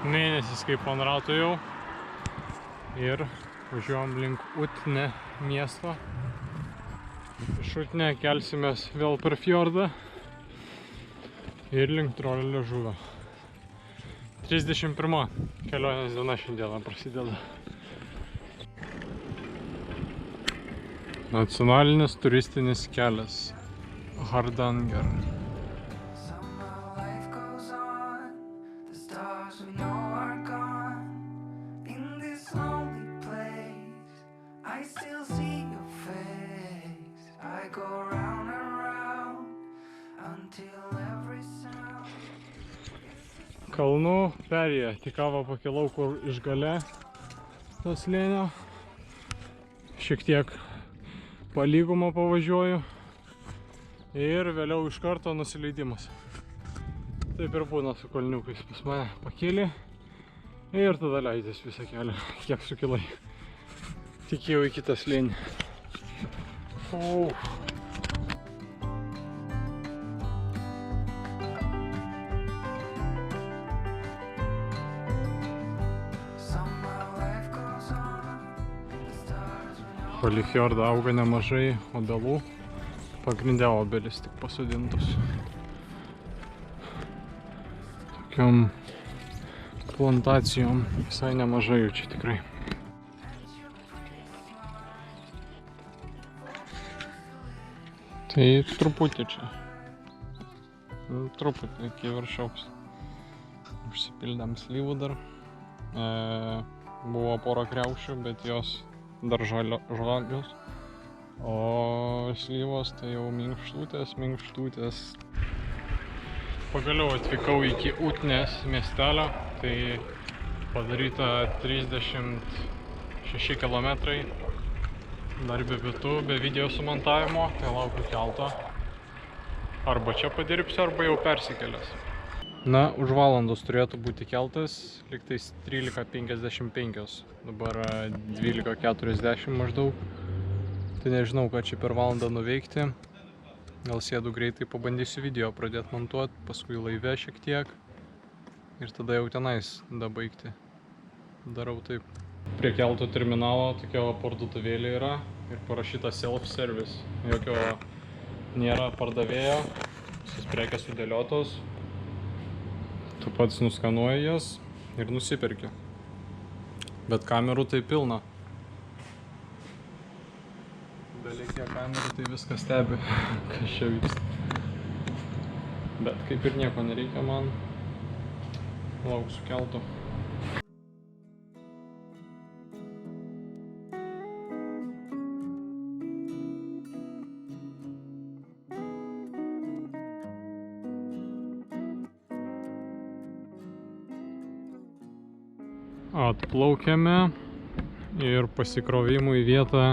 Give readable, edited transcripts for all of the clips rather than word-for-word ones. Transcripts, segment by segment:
mėnesis kaip ant ratų jau. Ir važiuojam link Utne miesto. Iš Utne kelsimės vėl per fjordą ir link Trolio liežuvio. 31 kelionės diena šiandieną prasideda. Nacionalinis turistinis kelias Hardanger. Kalnų perėja, tik kavą pakilau kur iš gale to slėnio. Šiek tiek palygumą pavažiuoju ir vėliau iš karto nusileidimas. Taip ir būna su kalniukais, pas mane pakėlė ir tada leidės visą kelią, kiek sukilai. Tik jau į kitą slėnį. Palei fjordą auga nemažai obelų, pagrinde obelis tik pasodintos. Tokiom plantacijom visai nemažai jų čia tikrai. Tai truputį čia. Truputį iki viršaus. Užsipildėm slyvų dar. Buvo pora kriaušių, bet jos dar žalios, o slyvos tai jau minkštutės. Pagaliau atvykau iki Utnės miestelio, tai padaryta 36 km, dar be pietų, be video sumontavimo, tai laukiu kelto. Arba čia padirbsiu, arba jau persikėlęs. Na, už valandos turėtų būti keltas, liktais 13:55, dabar 12:40 maždaug. Tai nežinau, ką čia per valandą nuveikti. Gal sėdu greitai, pabandysiu video pradėti montuoti, paskui laive šiek tiek. Ir tada jau tenais dabaigti. Darau taip. Prie kelto terminalo tokia parduotuvėlė yra ir parašyta self-service. Jokio nėra pardavėjo, visos prekės sudėliotos. Tu pats nuskanuoji jas ir nusiperki. Bet kamerų tai pilna. Belikia kamerų, tai viskas stebi, kas čia vyksta. Bet kaip ir nieko nereikia man. Lauksiu kelto. Atplaukėme ir pasikrovimų į vietą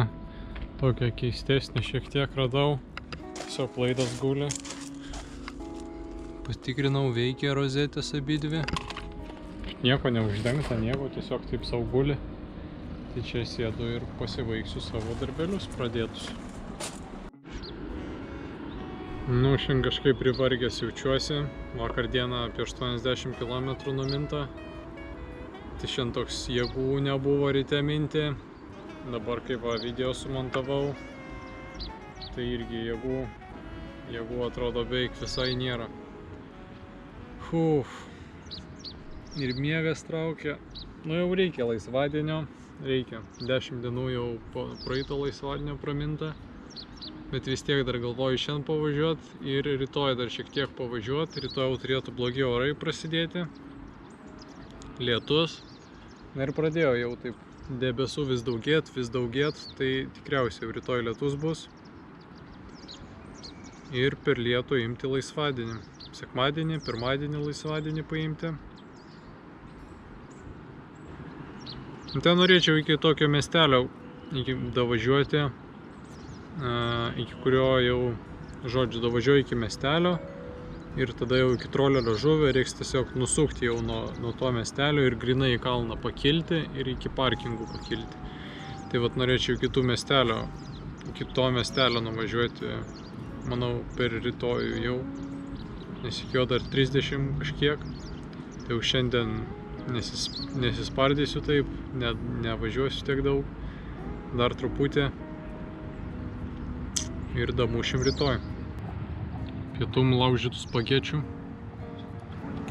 tokią keistesnį šiek tiek radau. Tiesiog laidas guli. Patikrinau, veikia rozetės abidvi. Nieko neuždengta, nieko, tiesiog taip sau guli. Tai čia sėdu ir pasibaigsiu savo darbelius pradėtus. Nu, šiandien kažkaip privargęs jaučiuosi. Vakar dieną apie 80 km numinta. Tai šiandien toks jėgų nebuvo ryte minti. Dabar kaip video sumontavau, tai irgi jėgų atrodo beveik visai nėra. Ir miegas traukia. Nu jau reikia laisvadienio, reikia. 10 dienų jau praeito laisvadienio praminta. Bet vis tiek dar galvoju šiandien pavažiuoti ir rytoj dar šiek tiek pavažiuoti. Rytoj jau turėtų blogi orai prasidėti. Lietus. Na ir pradėjo jau taip debesų vis daugėt, tai tikriausiai jau rytoj lietus bus. Ir per lietų imti laisvadienį. Sekmadienį, pirmadienį laisvadienį paimti. Ten norėčiau iki tokio miestelio davažiuoti, iki kurio jau, žodžiu, davažiuoju iki miestelio. Ir tada jau iki Trolio liežuvio reiks tiesiog nusukti jau nuo to miestelio ir grinai į kalną pakilti ir iki parkingų pakilti. Tai vat norėčiau iki to miestelio nuvažiuoti, manau, per rytojų jau, nes iki jo dar 30 kažkiek. Tai jau šiandien nesispardysiu taip, nevažiuosiu tiek daug, dar truputį ir damušim rytoj. Pietum laužytų spagečių.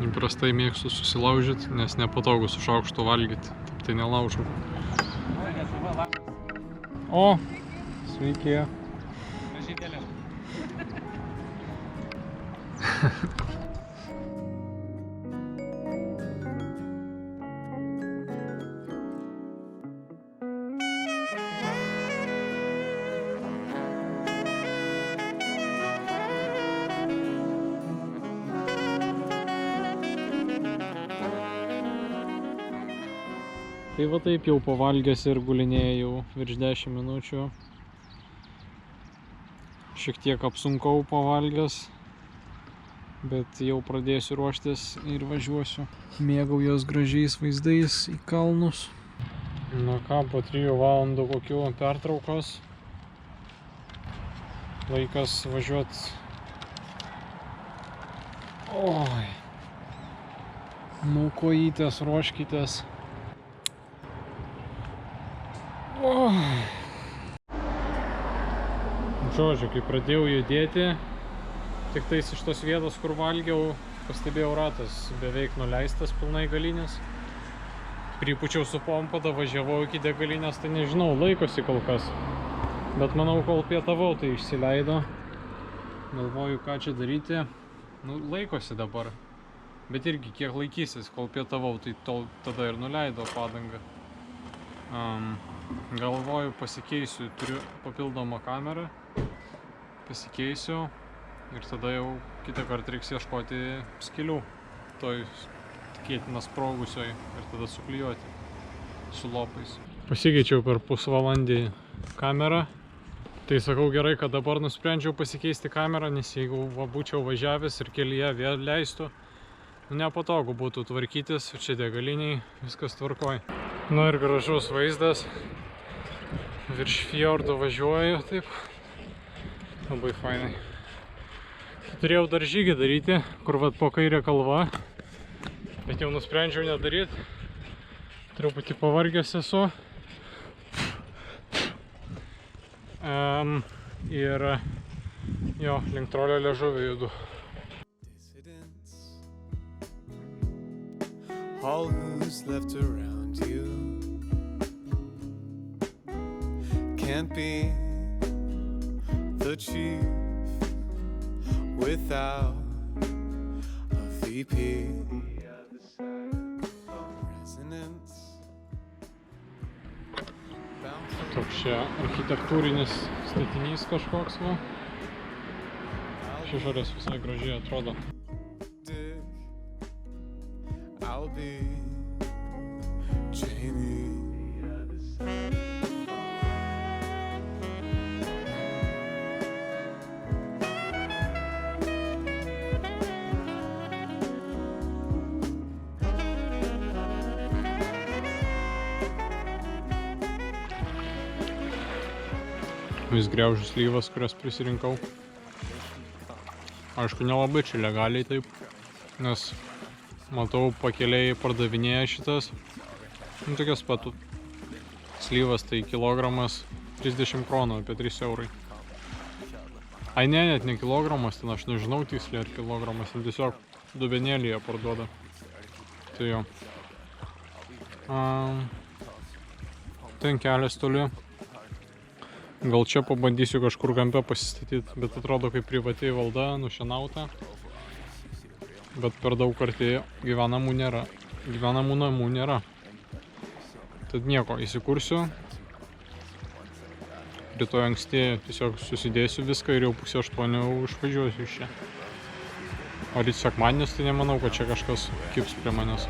Įprastai mėgstu susilaužyti, nes nepatogu su šaukštu valgyti, taip tai nelaužau. O, sveiki. Tai va taip jau pavalgęs ir gulinėjau virš 10 minučių. Šiek tiek apsunkau pavalgęs, bet jau pradėsiu ruoštis ir važiuosiu. Mėgaujos gražiais vaizdais į kalnus. Na ką, po 3 valandų kokių pertraukos. Laikas važiuot. Oi. Nu kojytės, ruoškitės. Žodžiu, kai pradėjau judėti, tik tais iš tos vietos, kur valgiau, pastebėjau ratas beveik nuleistas pilnai galinės. Pripučiau su pompa, važiavau iki degalinės, tai nežinau, laikosi kol kas. Bet manau, kol pietavau, tai išsileido. Galvoju, ką čia daryti. Nu, laikosi dabar. Bet irgi kiek laikysis, kol pietavau, tai tada ir nuleido padangą. Galvoju, pasikeisiu, turiu papildomą kamerą, pasikeisiu ir tada jau kitą kartą reiks ieškoti skylių toj tikėtina sprogusioj ir tada suklijuoti su lopais. Pasikeičiau per pusvalandį kamerą, tai sakau gerai, kad dabar nusprendžiau pasikeisti kamerą, nes jeigu būčiau važiavęs ir kelyje vėl leistų, nepatogu būtų tvarkytis, čia degaliniai, viskas tvarkoj. Nu ir gražus vaizdas, virš fjordo važiuoju, taip, labai fainai. Turėjau dar žygį daryti, kur vat po kairė kalva, bet jau nusprendžiau nedaryti, truputį pavargęs esu. Ir jo, link trolio liežuvio judu. All who's left around you can't be the chief without a VP. Toks čia architektūrinis statinys kažkoks va. Iš išorės visai gražiai atrodo. I'll be Jamie. Vis griaužiu slyvas, kurias prisirinkau. Aišku, nelabai čia legaliai taip, nes matau pakelėjai pardavinėja šitas. Nu, tokias pat slyvas, tai kilogramas 30 kronų, apie 3 eurai. Ai ne, net ne kilogramas, ten aš nežinau tiksliai ar kilogramas, ten tiesiog dubenėlyje parduoda. Tai jo. Ten kelias toli. Gal čia pabandysiu kažkur kampe pasistatyti, bet atrodo kaip privati valda, nušienauta. Bet per daug arti gyvenamų namų nėra. Tad nieko, įsikursiu. Rytoj anksti tiesiog susidėsiu viską ir jau 7:30 išvažiuosiu iš čia. O ryt sekmadienis, tai nemanau, kad čia kažkas kips prie manęs.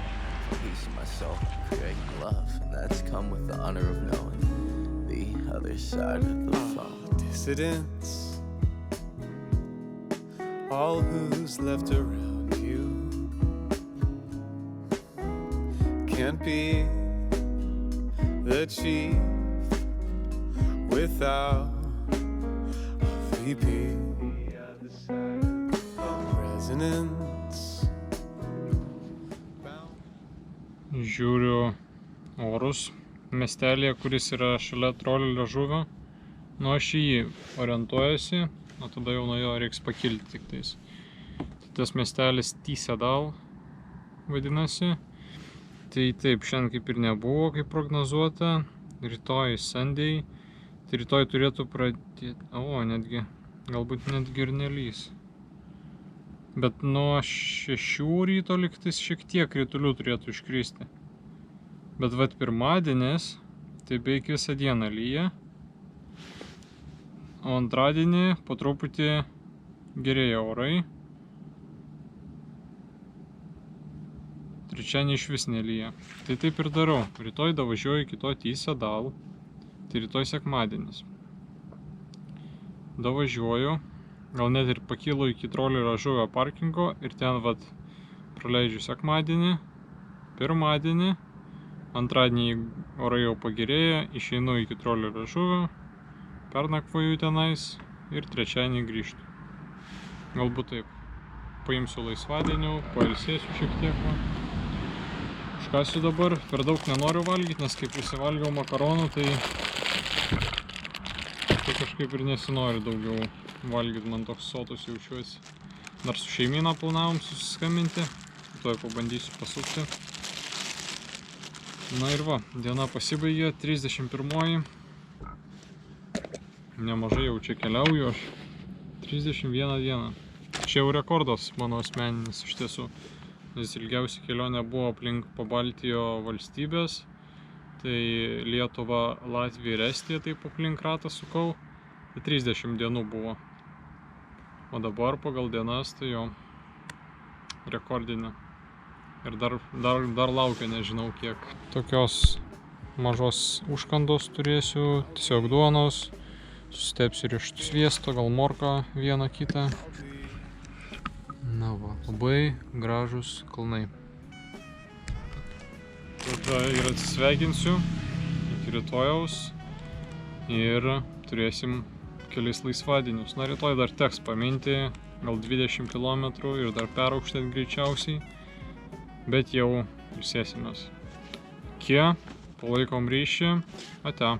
Other side of the phone. Dissidents, all who's left around you can't be the chief without a VP. Resonance. Žiūriu orus miestelėje, kuris yra šalia Trolių liežuvio. Nu, aš į jį orientuojuosi, o tada jau nuo jo reiks pakilti tik tais. Tas miestelis Tysedal vadinasi. Tai taip, šiandien kaip ir nebuvo, kaip prognozuota. Rytoj Sunday. Tai rytoj turėtų pradėti... netgi, galbūt netgi ir nelys. Bet nuo 6 ryto lygtais šiek tiek kritulių turėtų iškristi. Bet vat pirmadienis, tai beveik visą dieną lyja. O antradienį po truputį gerėja orai. Trečiadienį iš vis nelyja. Tai taip ir darau. Rytoj davažiuoju iki to Tysedal. Tai rytoj sekmadienis. Davažiuoju. Gal net ir pakylu iki Trolių liežuvio parkingo ir ten vat praleidžiu sekmadienį, pirmadienį, antradienį orai jau pagerėja, išeinu iki Trolių liežuvio, pernakvoju tenais ir trečiadienį grįžtu. Galbūt taip. Paimsiu laisvadienių, pailsėsiu šiek tiek. Užkasiu dabar, per daug nenoriu valgyti, nes kaip prisivalgiau makaronų, tai kažkaip ir nesinori daugiau valgyti, man toks sotus jaučiuosi. Dar su šeimyna planavom susiskambinti, tuoj pabandysiu pasukti. Na ir va, diena pasibaigė, 31. Nemažai jau čia keliauju aš. 31 dieną. Čia jau rekordas mano asmeninis iš tiesų. Nes ilgiausia kelionė buvo aplink Pabaltijo valstybės. Tai Lietuva, Latvija ir Estija taip aplink ratą sukau. Tai 30 dienų buvo. O dabar pagal dienas tai jo rekordinė. Ir dar laukia nežinau kiek. Tokios mažos užkandos turėsiu, tiesiog duonos. Susitepsiu riešutų sviesto, gal morką vieną kitą. Na va, labai gražus kalnai. Tada ir atsisveikinsiu iki rytojaus ir turėsim kelis laisvadienius. Na, rytoj dar teks paminti, gal 20 km ir dar peraukštėt greičiausiai, bet jau ilsėsimės. Palaikom ryšį, ate.